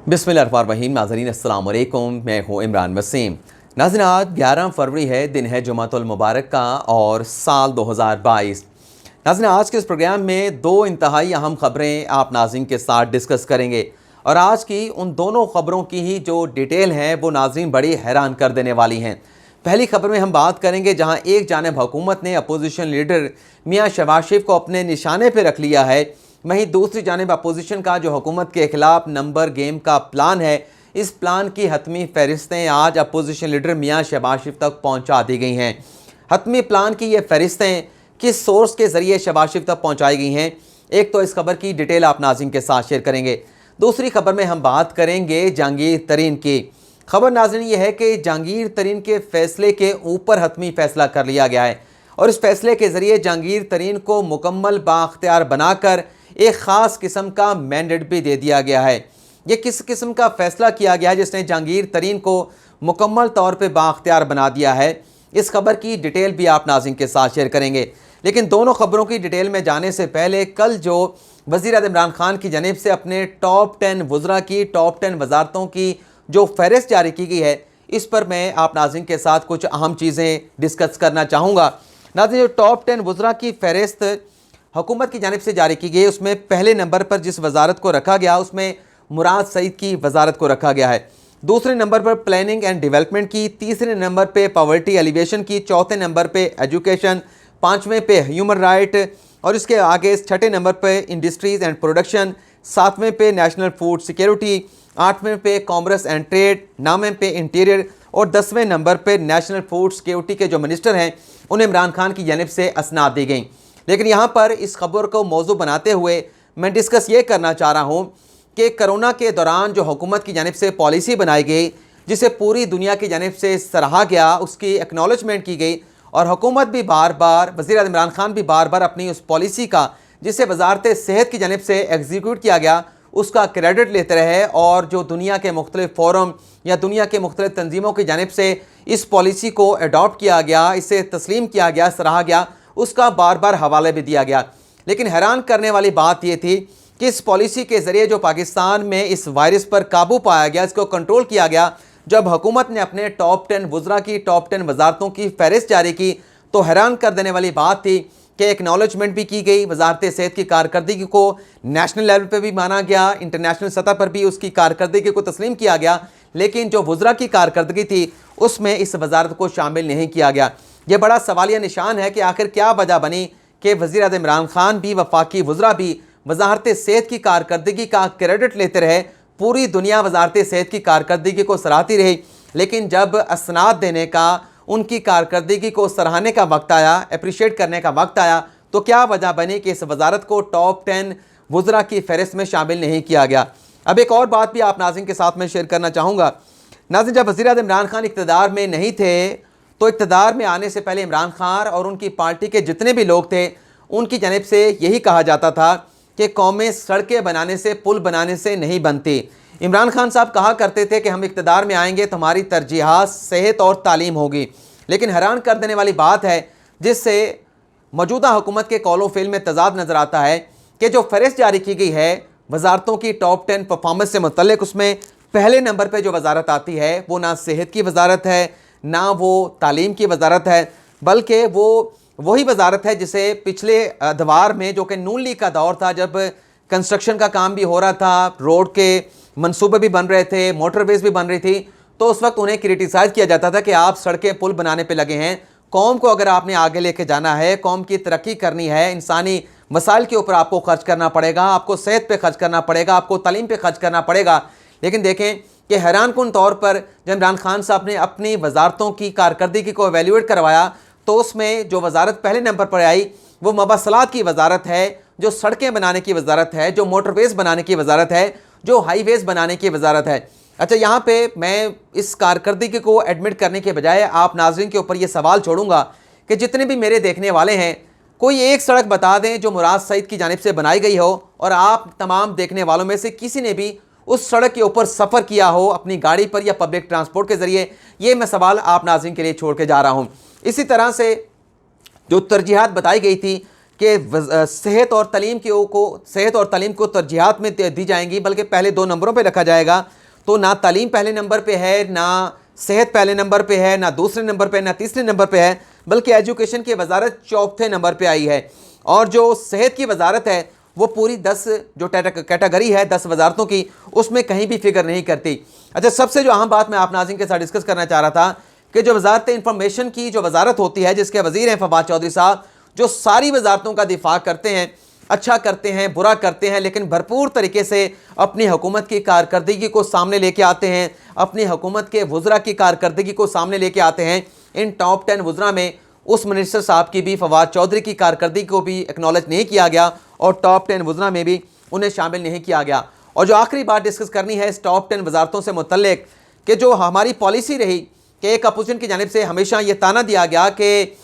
बिस्मिल्लाहिर्रहमानिर्रहीम। नाज़रीन अस्सलाम वालेकुम, मैं हूँ इमरान वसीम। नाज़रीन आज 11 फरवरी है, दिन है जुमातुल मुबारक का और साल 2022। नाज़रीन आज के इस प्रोग्राम में दो इंतहाई अहम ख़बरें आप नाज़रीन के साथ डिस्कस करेंगे और आज की उन दोनों ख़बरों की ही जो डिटेल है वो नाज़रीन बड़ी हैरान कर देने वाली हैं। पहली खबर में हम बात करेंगे जहां एक जानिब हुकूमत ने अपोजिशन लीडर मियां शहबाज शरीफ को अपने निशाने पर रख लिया है, वहीं दूसरी जानिब अपोजिशन का जो हुकूमत के खिलाफ नंबर गेम का प्लान है, इस प्लान की हतमी फहरिस्तें आज अपोजिशन लीडर मियां शहबाज शरीफ तक पहुंचा दी गई हैं। हतमी प्लान की ये फहरिस्तें किस सोर्स के ज़रिए शहबाज शरीफ तक पहुंचाई गई हैं, एक तो इस खबर की डिटेल आप नाज़रीन के साथ शेयर करेंगे। दूसरी खबर में हम बात करेंगे जहांगीर तरीन की। खबर नाज़रीन ये है कि जहांगीर तरीन के फैसले के ऊपर हतमी फैसला कर लिया गया है और इस फैसले के ज़रिए जहांगीर तरीन को मुकम्मल बाख्तियार बनाकर एक ख़ास किस्म का मैंडेट भी दे दिया गया है। ये किस किस्म का फ़ैसला किया गया है जिसने जहांगीर तरीन को मुकम्मल तौर पर बाख्तियार बना दिया है, इस खबर की डिटेल भी आप नाज़रीन के साथ शेयर करेंगे। लेकिन दोनों खबरों की डिटेल में जाने से पहले कल जो वज़ीर-ए-आज़म इमरान खान की जानिब से अपने टॉप 10 वज़रा की टॉप 10 वजारतों की जो फहरिस्त जारी की गई है, इस पर मैं आप नाज़रीन के साथ कुछ अहम चीज़ें डिस्कस करना चाहूँगा। नाज़रीन जो टॉप 10 वज़रा की फहरिस्त हुकूमत की जानिब से जारी की गई, उसमें पहले नंबर पर जिस वजारत को रखा गया उसमें मुराद सईद की वजारत को रखा गया है। दूसरे नंबर पर प्लानिंग एंड डेवलपमेंट की, तीसरे नंबर पे पॉवर्टी एलिवेशन की, चौथे नंबर पे एजुकेशन, पाँचवें पे ह्यूमन राइट और इसके आगे छठे नंबर पे इंडस्ट्रीज़ एंड प्रोडक्शन, सातवें पे नेशनल फूड सिक्योरिटी, आठवें पे कॉमर्स एंड ट्रेड, नौवें पे इंटीरियर और 10वें नंबर पे नेशनल फूड सिक्योरिटी के जो मिनिस्टर हैं उन्हें इमरान खान की जानिब से असनाद दी गई। लेकिन यहाँ पर इस खबर को मौजू बनाते हुए मैं डिस्कस ये करना चाह रहा हूँ कि कोरोना के दौरान जो हुकूमत की जानिब से पॉलिसी बनाई गई, जिसे पूरी दुनिया की जानिब से सराहा गया, उसकी एक्नॉलेजमेंट की गई और हुकूमत भी बार बार, वज़ीर-ए-आज़म इमरान खान भी बार बार अपनी उस पॉलिसी का जिसे वजारत सेहत की जानिब से एग्जीक्यूट किया गया उसका क्रेडिट लेते रहे और जो दुनिया के मुख्तलिफ फोरम या दुनिया के मुख्तलिफ तंजीमों की जानिब से इस पॉलिसी को अडॉप्ट किया गया, इसे तस्लीम किया गया, सराहा गया, उसका बार बार हवाले भी दिया गया। लेकिन हैरान करने वाली बात यह थी कि इस पॉलिसी के ज़रिए जो पाकिस्तान में इस वायरस पर काबू पाया गया, इसको कंट्रोल किया गया, जब हुकूमत ने अपने टॉप 10 वज़रा की टॉप 10 वजारतों की फहरिस्त जारी की तो हैरान कर देने वाली बात थी कि एक्नॉलेजमेंट भी की गई, वजारत सेहत की कारकर्दगी को नेशनल लेवल पर भी माना गया, इंटरनेशनल सतह पर भी उसकी कारकर्दगी को तस्लीम किया गया, लेकिन जो वज़रा की कारकर्दगी थी उसमें इस वजारत को शामिल नहीं किया गया। यह बड़ा सवालिया निशान है कि आखिर क्या वजह बनी कि वज़ीर-ए-आज़म इमरान खान भी, वफाकी वज़रा भी वजारत सेहत की कारकर्दगी का क्रेडिट लेते रहे, पूरी दुनिया वजारत सेहत की कारकर्दगी को सराहती रही, लेकिन जब असनाद देने का, उनकी कारकर्दगी को सराहने का वक्त आया, अप्रिशिएट करने का वक्त आया, तो क्या वजह बनी कि इस वजारत को टॉप 10 वज़रा की फहरिस्त में शामिल नहीं किया गया। अब एक और बात भी आप नाज़रीन के साथ में शेयर करना चाहूँगा। नाज़रीन जब वज़ीर-ए-आज़म इमरान खान इक़्तिदार में नहीं थे तो इक़्तिदार में आने से पहले इमरान खान और उनकी पार्टी के जितने भी लोग थे उनकी जानिब से यही कहा जाता था कि कौमें सड़कें बनाने से, पुल बनाने से नहीं बनती। इमरान खान साहब कहा करते थे कि हम इक़्तिदार में आएंगे तो हमारी तरजीहात सेहत और तालीम होगी। लेकिन हैरान कर देने वाली बात है, जिससे मौजूदा हुकूमत के कौलो फ़िल में तज़ाद नज़र आता है कि जो फहरिस्त जारी की गई है वजारतों की टॉप 10 परफॉर्मेंस से मुतल्लिक, उसमें पहले नंबर पर जो वजारत आती है वो ना सेहत की वजारत है, ना वो तालीम की वजारत है, बल्कि वो वही वजारत है जिसे पिछले अदवार में, जो कि नून लीग का दौर था, जब कंस्ट्रक्शन का काम भी हो रहा था, रोड के मंसूबे भी बन रहे थे, मोटरवेज भी बन रही थी, तो उस वक्त उन्हें क्रिटिसाइज़ किया जाता था कि आप सड़कें पुल बनाने पे लगे हैं। कौम को अगर आपने आगे लेके जाना है, कौम की तरक्की करनी है, इंसानी मसाइल के ऊपर आपको खर्च करना पड़ेगा, आपको सेहत पे खर्च करना पड़ेगा, आपको तालीम पे खर्च करना पड़ेगा। लेकिन देखें कि हैरानकुन तौर पर जब इमरान खान साहब ने अपनी वजारतों की कारकर्दगी को एवेल्यूएट करवाया तो उसमें जो वजारत पहले नंबर पर आई वो मवासलात की वजारत है, जो सड़कें बनाने की वजारत है, जो मोटरवेज़ बनाने की वजारत है, जो हाईवेज़ बनाने की वजारत है। अच्छा, यहाँ पे मैं इस कारकर्दगी को एडमिट करने के बजाय आप नाज़रीन के ऊपर ये सवाल छोड़ूंगा कि जितने भी मेरे देखने वाले हैं, कोई एक सड़क बता दें जो मुराद सईद की जानिब से बनाई गई हो और आप तमाम देखने वालों में से किसी ने भी उस सड़क के ऊपर सफ़र किया हो अपनी गाड़ी पर या पब्लिक ट्रांसपोर्ट के ज़रिए। ये मैं सवाल आप नाज़रीन के लिए छोड़ के जा रहा हूँ। इसी तरह से जो तरजीहात बताई गई थी कि सेहत और तालीम को तरजीहात में दी जाएंगी, बल्कि पहले 2 नंबरों पे रखा जाएगा। तो ना तालीम पहले नंबर पे है, ना सेहत पहले नंबर पे है, ना दूसरे नंबर पे, ना तीसरे नंबर पे है, बल्कि एजुकेशन की वजारत चौथे नंबर पे आई है। और जो सेहत की वजारत है वो पूरी 10 जो कैटेगरी है 10 वजारतों की, उसमें कहीं भी फिक्र नहीं करती। अच्छा, सबसे जो अहम बात मैं आप नाज़रीन के साथ डिस्कस करना चाह रहा था कि जो वजारत इंफॉर्मेशन की जो वजारत होती है, जिसके वजीर हैं फवाद चौधरी साहब, जो सारी वजारतों का दिफा करते हैं, अच्छा करते हैं, बुरा करते हैं, लेकिन भरपूर तरीके से अपनी हुकूमत की कारकर्दगी को सामने लेके आते हैं, अपनी हुकूमत के वज़रा की कारकर्दगी को सामने लेके आते हैं। इन टॉप 10 वज़रा में उस मिनिस्टर साहब की भी, फवाद चौधरी की कारकर्दगी को भी एक्नॉलेज नहीं किया गया और टॉप 10 वज़रा में भी उन्हें शामिल नहीं किया गया। और जो आखिरी बात डिस्कस करनी है इस टॉप 10 वजारतों से मुतल्लिक, कि जो हमारी पॉलिसी रही कि एक अपोजिशन की जानिब से हमेशा ये ताना दिया गया कि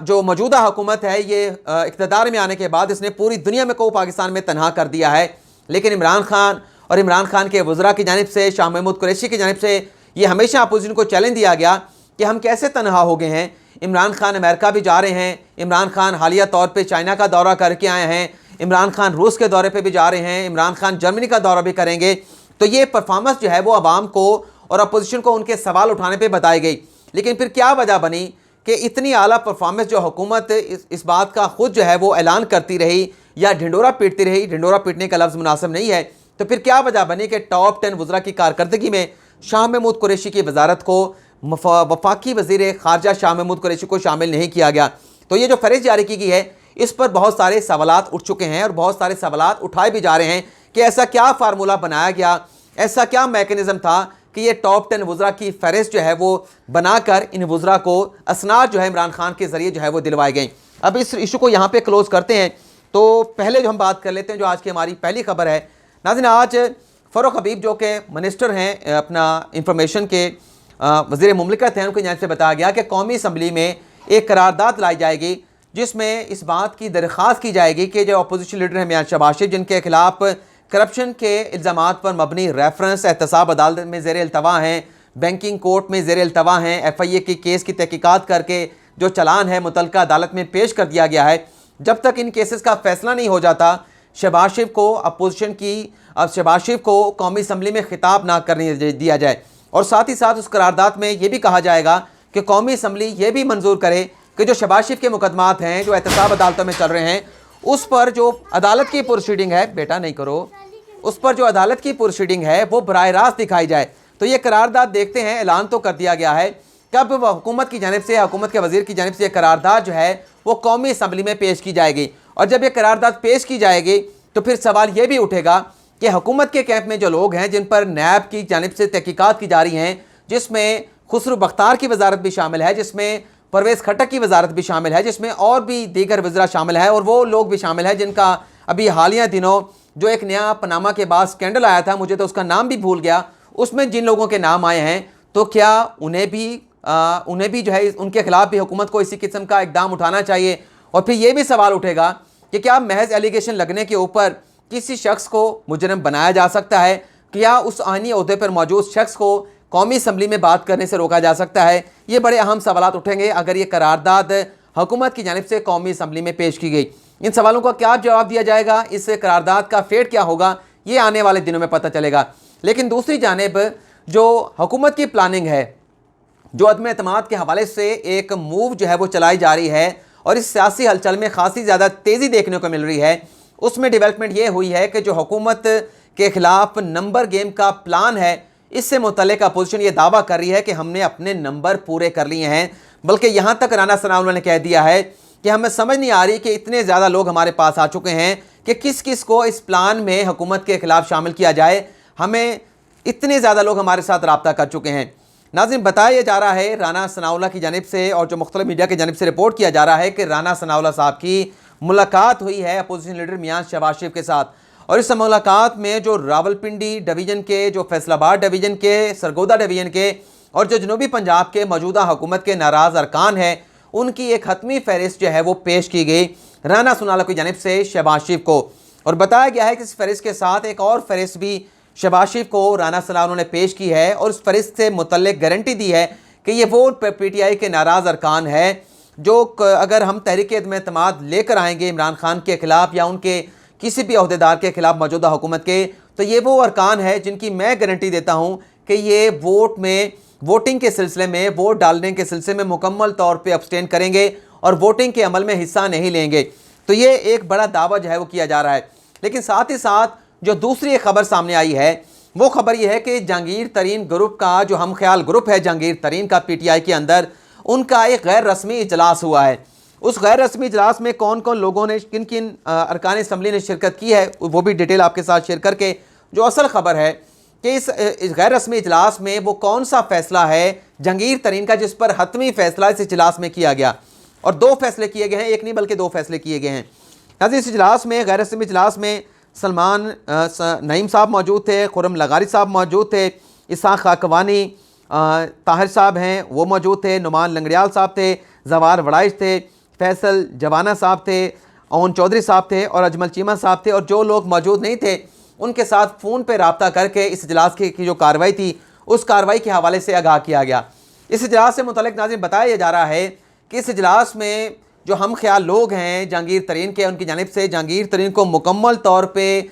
जो मौजूदा हुकूमत है ये इक़्तिदार में आने के बाद इसने पूरी दुनिया में को पाकिस्तान में तनहा कर दिया है। लेकिन इमरान खान और इमरान खान के वज़रा की जानिब से, शाह महमूद कुरैशी की जानिब से ये हमेशा अपोजिशन को चैलेंज दिया गया कि हम कैसे तनहा हो गए हैं। इमरान खान अमेरिका भी जा रहे हैं, इमरान खान हालिया तौर पर चाइना का दौरा करके आए हैं, इमरान खान रूस के दौरे पे भी जा रहे हैं, इमरान खान जर्मनी का दौरा भी करेंगे। तो ये परफॉर्मेंस जो है वो आवाम को और अपोजिशन को उनके सवाल उठाने पे बताई गई। लेकिन फिर क्या वजह बनी कि इतनी आला परफॉर्मेंस जो हुकूमत इस बात का खुद जो है वो ऐलान करती रही या ढिंडोरा पीटती रही, ढिंडोरा पीटने का लफ्ज़ मुनासिब नहीं है, तो फिर क्या वजह बनी कि टॉप 10 वज़रा की कारकर्दगी में शाह महमूद कुरैशी की वजारत को वफाकी वज़ीर ख़ारजा शाह महमूद कुरैशी को शामिल नहीं किया गया। तो ये जो फहरिस्त जारी की गई है इस पर बहुत सारे सवालात उठ चुके हैं और बहुत सारे सवालात उठाए भी जा रहे हैं कि ऐसा क्या फार्मूला बनाया गया, ऐसा क्या मैकेनिज़्म था कि ये टॉप 10 वज़रा की फहरिस्त जो है वो बनाकर इन वज़रा को असनाद जो है इमरान खान के ज़रिए जो है वो दिलवाए गए। अब इस इशू को यहाँ पे क्लोज़ करते हैं। तो पहले जो हम बात कर लेते हैं, जो आज की हमारी पहली खबर है नाज़रीन, आज फ़ारूक हबीब जो कि मिनिस्टर हैं अपना इंफॉर्मेशन के वज़ीर मुमलिकत हैं, उनकी जानिब से बताया गया कि कौमी असम्बली में एक करारदाद लाई जाएगी जिसमें इस बात की दरख्वास्त की जाएगी कि जो अपोजिशन लीडर हैं मियां शहबाज शरीफ, जिनके खिलाफ करप्शन के इल्ज़ामात पर मबनी रेफरेंस एहतसाब अदालत में ज़ेर अल्तवा हैं, बैंकिंग कोर्ट में ज़ेर अल्तवा हैं, FIA की केस की तहकीकात करके जो चलान है मुतल्लिका अदालत में पेश कर दिया गया है। जब तक इन केसेस का फैसला नहीं हो जाता, शहबाज शरीफ को अपोजिशन की शहबाज शरीफ को कौमी असम्बली में खिताब ना करने दिया जाए। और साथ ही साथ उस करारदाद में ये भी कहा जाएगा कि कौमी असम्बली ये भी मंजूर करे कि जो शहबाज शरीफ के मुकदमात हैं जो एहतसाब अदालतों में चल रहे हैं, उस पर जो अदालत की प्रोसीडिंग है, बेटा नहीं करो, उस पर जो अदालत की प्रोसीडिंग है वो बराह रास्त दिखाई जाए। तो ये करारदाद देखते हैं, ऐलान तो कर दिया गया है, कब हुकूमत की जानिब से, हुकूमत के वज़ीर की जानिब से ये करारदाद जो है वो कौमी असम्बली में पेश की जाएगी। और जब ये करारदाद पेश की जाएगी तो फिर सवाल ये भी उठेगा कि हुकूमत के कैंप में जो लोग हैं जिन पर नैब की जानिब से तहकीकात की जा रही हैं, जिसमें खुसरू बख्तार की वजारत भी शामिल है, जिसमें परवेज़ खट्टक की वजारत भी शामिल है, जिसमें और भी दीगर वज़रा शामिल है और वो लोग भी शामिल हैं जिनका अभी हालिया दिनों जो एक नया पनामा के बाद स्कैंडल आया था, मुझे तो उसका नाम भी भूल गया, उसमें जिन लोगों के नाम आए हैं, तो क्या उन्हें भी जो है उनके खिलाफ भी हुकूमत को इसी किस्म का इकदाम उठाना चाहिए। और फिर ये भी सवाल उठेगा कि क्या महज एलिगेशन लगने के ऊपर किसी शख्स को मुजरिम बनाया जा सकता है, क्या उस आईनी ओहदे पर मौजूद शख्स को कौमी असम्बली में बात करने से रोका जा सकता है। ये बड़े अहम सवाल उठेंगे अगर ये करारदाद हुकूमत की जानिब से कौमी असम्बली में पेश की गई। इन सवालों का क्या जवाब दिया जाएगा, इस करारदाद का फेट क्या होगा, ये आने वाले दिनों में पता चलेगा। लेकिन दूसरी जानिब जो हुकूमत की प्लानिंग है, जो अदम एतमाद के हवाले से एक मूव जो है वो चलाई जा रही है और इस सियासी हलचल में खासी ज़्यादा तेज़ी देखने को मिल रही है, उसमें डेवलपमेंट ये हुई है कि जो हुकूमत के ख़िलाफ़ नंबर गेम का प्लान है, इससे मुतल्लिक़ अपोजिशन ये दावा कर रही है कि हमने अपने नंबर पूरे कर लिए हैं। बल्कि यहाँ तक राना सनाउल्लाह ने कह दिया है कि हमें समझ नहीं आ रही कि इतने ज़्यादा लोग हमारे पास आ चुके हैं कि किस किस को इस प्लान में हुकूमत के ख़िलाफ़ शामिल किया जाए, हमें इतने ज़्यादा लोग हमारे साथ रब्ता कर चुके हैं। नाज़रीन, बताया जा रहा है राना सनाउल्लाह की जानिब से और जो मुख्तलिफ मीडिया की जानिब से रिपोर्ट किया जा रहा है कि राना सनाउल्लाह साहब की मुलाकात हुई है अपोजिशन लीडर मियां शहबाज शरीफ के साथ। और इस मुलाकात में जो रावलपिंडी डिवीज़न के, जो फैसलाबाद डिवीज़न के, सरगोदा डिवीज़न के और जो जनूबी पंजाब के मौजूदा हुकूमत के नाराज़ अरकान हैं, उनकी एक हतमी फहरिस्त जो है वो पेश की गई राना सनाउल्लाह की जानिब से शहबाज शरीफ को। और बताया गया है कि इस फहरिस्त के साथ एक और फहरिस्त भी शहबाज शरीफ को राना सनाउल्लाह ने पेश की है और इस फहरिस्त से मुतल्लिक़ गारंटी दी है कि ये वो PTI के नाराज़ अरकान है अगर हम तहरीक एतमाद लेकर आएंगे इमरान खान के ख़िलाफ़ या उनके किसी भी अहदेदार के ख़िलाफ़ मौजूदा हुकूमत के, तो ये वो अरकान है जिनकी मैं गारंटी देता हूँ कि ये वोटिंग के सिलसिले में, वोट डालने के सिलसिले में मुकम्मल तौर पर अब्सटेन करेंगे और वोटिंग के अमल में हिस्सा नहीं लेंगे। तो ये एक बड़ा दावा जो है वो किया जा रहा है। लेकिन साथ ही साथ जो दूसरी एक खबर सामने आई है वो खबर ये है कि जहांगीर तरीन ग्रुप का जो हम ख्याल ग्रुप है जहांगीर तरीन का PTI के अंदर उनका एक गैर रस्मी इजलास हुआ है। उस गैर रस्मी इजलास में कौन कौन लोगों ने, किन किन अरकान असम्बली ने शिरकत की है, वो भी डिटेल आपके साथ शेयर करके, जो असल खबर है कि इस गैर रस्मी इजलास में वो कौन सा फैसला है जहांगीर तरीन का जिस पर हतमी फैसला इस इजलास में किया गया। और 2 फैसले किए गए हैं, एक नहीं बल्कि 2 फैसले किए गए हैं। नाज़रीन, इस इजलास में, गैर रस्मी इजलास में सलमान नईम साहब मौजूद थे, खुर्रम लगारी साहब मौजूद थे, इसाक खाकवानी ताहिर साहब हैं वो मौजूद थे, नुमान लंगड़ियाल साहब थे, जवार वड़ाइश थे, फैसल जवाना साहब थे, ओन चौधरी साहब थे और अजमल चीमा साहब थे। और जो लोग मौजूद नहीं थे उनके साथ फ़ोन पे रब्ता करके इस इजलास की जो कार्रवाई थी उस कार्रवाई के हवाले से आगाह किया गया। इस इजलास से मुतल्लिक़ नाज़रीन बताया जा रहा है कि इस इजलास में जो हम ख्याल लोग हैं जहांगीर तरीन के, उनकी जानिब से जहांगीर तरीन को मुकम्मल तौर पर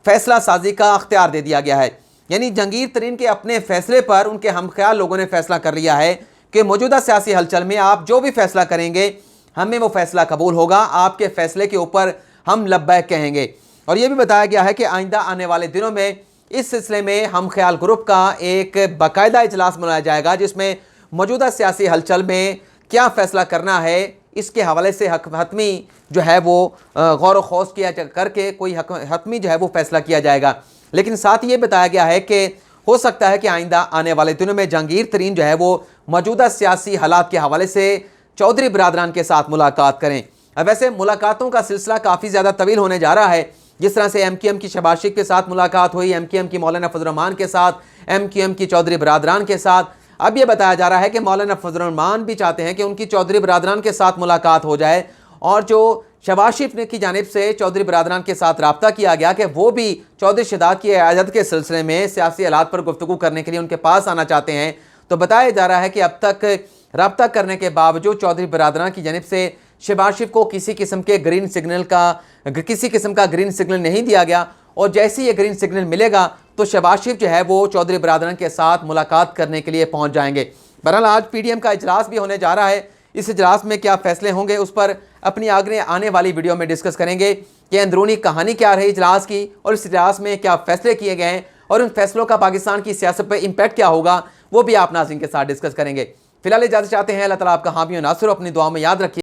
फ़ैसला साजी का अख्तियार दे दिया गया है। यानी जहांगीर तरीन के अपने फ़ैसले पर उनके हम ख्याल लोगों ने फ़ैसला कर लिया है कि मौजूदा सियासी हलचल में आप जो भी फ़ैसला करेंगे हमें वो फ़ैसला कबूल होगा, आपके फ़ैसले के ऊपर हम लब्बैक कहेंगे। और ये भी बताया गया है कि आइंदा आने वाले दिनों में इस सिलसिले में हम ख्याल ग्रुप का एक बाकायदा इजलास बुलाया जाएगा जिसमें मौजूदा सियासी हलचल में क्या फ़ैसला करना है इसके हवाले से हतमी जो है वो गौर व खौस किया करके कोई हतमी जो है वो फ़ैसला किया जाएगा। लेकिन साथ ये बताया गया है कि हो सकता है कि आइंदा आने वाले दिनों में जहांगीर तरीन जो है वो मौजूदा सियासी हालात के हवाले से चौधरी बिरादरान के साथ मुलाकात करें। अब वैसे मुलाकातों का सिलसिला काफ़ी ज़्यादा तवील होने जा रहा है। जिस तरह से MQM की शहबाज शरीफ के साथ मुलाकात हुई, MQM की मौलाना फजल रहमान के साथ, MQM की चौधरी बिरादरान के साथ, अब ये बताया जा रहा है कि मौलाना फजल रहमान भी चाहते हैं कि उनकी चौधरी बिरादरान के साथ मुलाकात हो जाए। और जो शहबाज शरीफ की जानिब से चौधरी बिरादरान के साथ रब्ता किया गया कि वो भी चौधरी शहजाद की इयादत के सिलसिले में सियासी हालात पर गुफ्तगू करने के लिए उनके पास आना चाहते हैं। तो बताया जा रहा है कि अब तक रब्ता करने के बावजूद चौधरी बिरादरान की जानिब से शहबाज शरीफ को किसी किस्म का ग्रीन सिग्नल नहीं दिया गया। और जैसे ही ये ग्रीन सिग्नल मिलेगा तो शहबाज शरीफ जो है वो चौधरी बिरादरान के साथ मुलाकात करने के लिए पहुँच जाएंगे। बहरहाल आज PDM का इजलास भी होने जा रहा है। इस इजलास में क्या फ़ैसले होंगे उस पर अपनी आने वाली वीडियो में डिस्कस करेंगे कि अंदरूनी कहानी क्या रही इजलास की और इस इजलास में क्या फ़ैसले किए गए हैं और उन फैसलों का पाकिस्तान की सियासत पर इम्पैक्ट क्या होगा, वो भी आप नाज़रीन के साथ डिस्कस करेंगे। फिलहाल इजाज़त चाहते हैं। अल्लाह ताला आपका हामी और नासिर अपनी दुआ में याद रखिए।